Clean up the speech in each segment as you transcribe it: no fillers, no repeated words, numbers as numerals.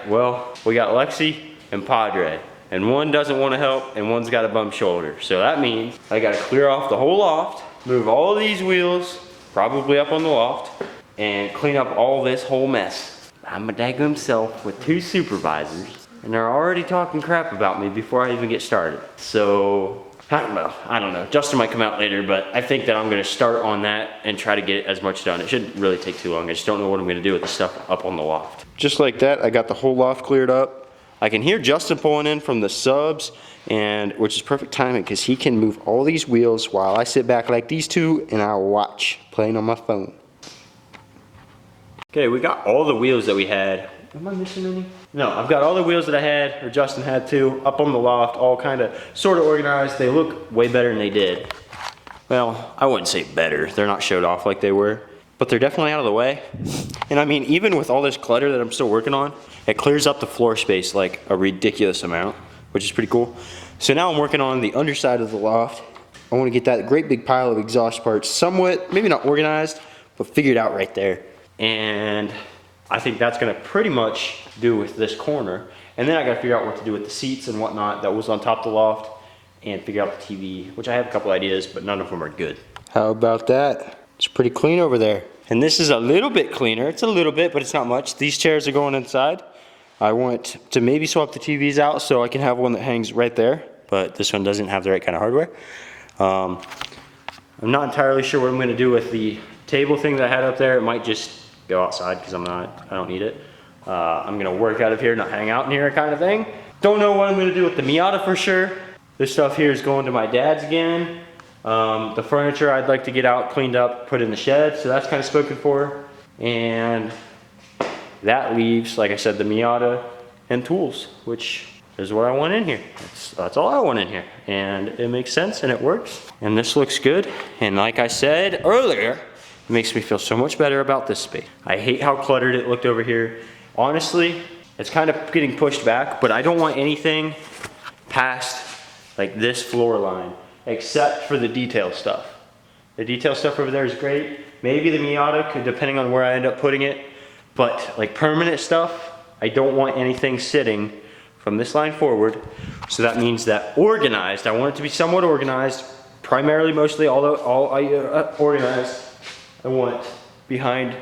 well, we got Lexi and Padre. And one doesn't want to help, and one's got a bum shoulder. So that means I gotta clear off the whole loft, move all these wheels, probably up on the loft, and clean up all this whole mess. I'm a daggum self with 2 supervisors, and they're already talking crap about me before I even get started. So, I don't know. Justin might come out later, but I think that I'm gonna start on that and try to get as much done. It shouldn't really take too long. I just don't know what I'm gonna do with the stuff up on the loft. Just like that, I got the whole loft cleared up. I can hear Justin pulling in from the subs, and which is perfect timing because he can move all these wheels while I sit back like these two and I watch, playing on my phone. Okay, we got all the wheels that we had. Am I missing any? No, I've got all the wheels that I had, or Justin had too, up on the loft, all kind of sort of organized. They look way better than they did. Well, I wouldn't say better. They're not showed off like they were, but they're definitely out of the way. And I mean, even with all this clutter that I'm still working on, it clears up the floor space like a ridiculous amount, which is pretty cool. So now I'm working on the underside of the loft. I want to get that great big pile of exhaust parts somewhat, maybe not organized, but figured out right there. And I think that's gonna pretty much do with this corner. And then I gotta figure out what to do with the seats and whatnot that was on top of the loft, and figure out the TV, which I have a couple ideas, but none of them are good. How about that? It's pretty clean over there. And this is a little bit cleaner. It's a little bit, but it's not much. These chairs are going inside. I want to maybe swap the TVs out so I can have one that hangs right there, but this one doesn't have the right kind of hardware. I'm not entirely sure what I'm gonna do with the table thing that I had up there. It might just go outside because I don't need it. I'm gonna work out of here, not hang out in here kind of thing. Don't know what I'm gonna do with the Miata for sure. This stuff here is going to my dad's again. The furniture I'd like to get out, cleaned up, put in the shed, so that's kind of spoken for. And that leaves, like I said, the Miata and tools, which is what I want in here. That's all I want in here. And it makes sense and it works. And this looks good. And like I said earlier, it makes me feel so much better about this space. I hate how cluttered it looked over here. Honestly, it's kind of getting pushed back, but I don't want anything past like this floor line, except for the detail stuff. The detail stuff over there is great. Maybe the Miata could, depending on where I end up putting it, but like permanent stuff, I don't want anything sitting from this line forward. So that means that organized, I want it to be somewhat organized, primarily, mostly, although organized, I want behind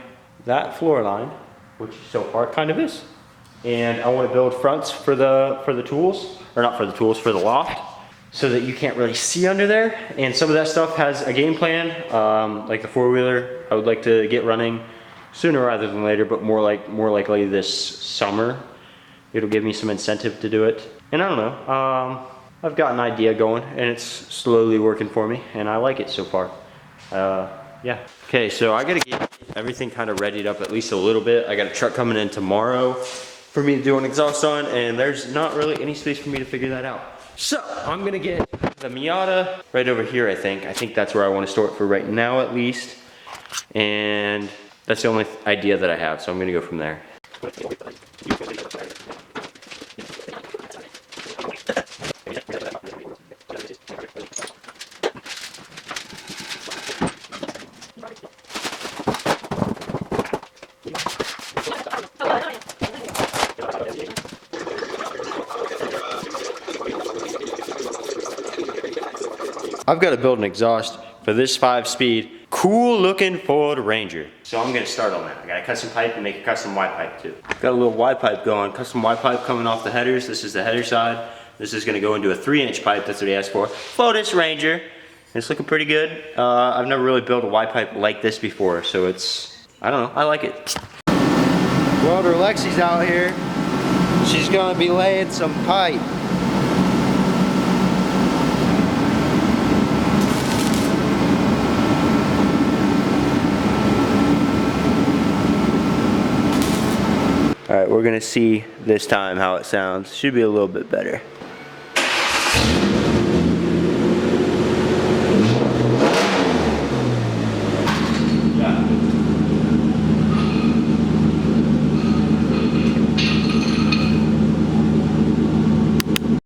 that floor line, which so far kind of is. And I want to build fronts for the tools, or not for the tools, for the loft, so that you can't really see under there. And some of that stuff has a game plan, like the 4-wheeler, I would like to get running sooner rather than later, but more likely this summer. It'll give me some incentive to do it. And I don't know, I've got an idea going and it's slowly working for me and I like it so far. Yeah. Okay, so I gotta get everything kind of readied up at least a little bit. I got a truck coming in tomorrow for me to do an exhaust on, and there's not really any space for me to figure that out. So I'm gonna get the Miata right over here, I think. I think that's where I want to store it for right now at least. And that's the only idea that I have, so I'm gonna go from there. I've got to build an exhaust for this 5-speed, cool looking Ford Ranger. So I'm gonna start on that. I got a custom pipe and make a custom Y pipe too. Got a little Y pipe going, custom Y pipe coming off the headers. This is the header side. This is gonna go into a 3-inch pipe, that's what he asked for. Fordist Ranger. It's looking pretty good. I've never really built a Y pipe like this before, so it's, I don't know, I like it. Welder Lexi's out here. She's gonna be laying some pipe. All right, we're gonna see this time how it sounds. Should be a little bit better.